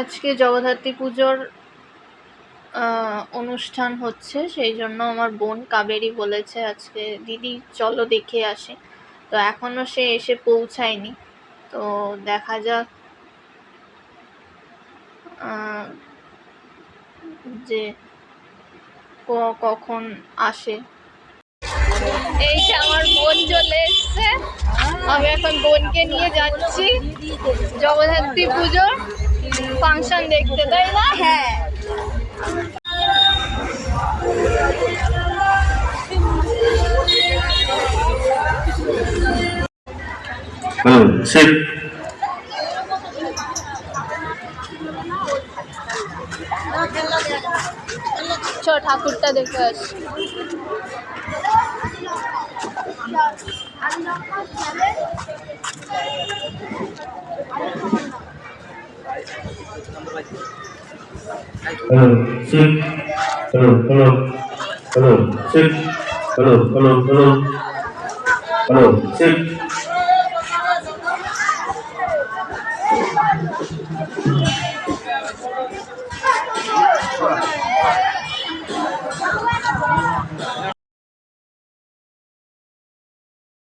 আজকে জগদ্ধাত্রী পুজোর অনুষ্ঠান হচ্ছে, সেই জন্য আমার বোন কাবেরী বলেছে আজকে দিদি চলো দেখে আসি। তো এখনো সে এসে পৌঁছায়নি, তো দেখা যাক যে কখন আসে। এই যে আমার বোন চলে এসছে, আমি এখন বোনকে নিয়ে যাচ্ছি জগদ্ধাত্রী পুজোর ফাংশন দেখতে, তাই না? হ্যাঁ। চ ঠাকুরটা দেখে আসি।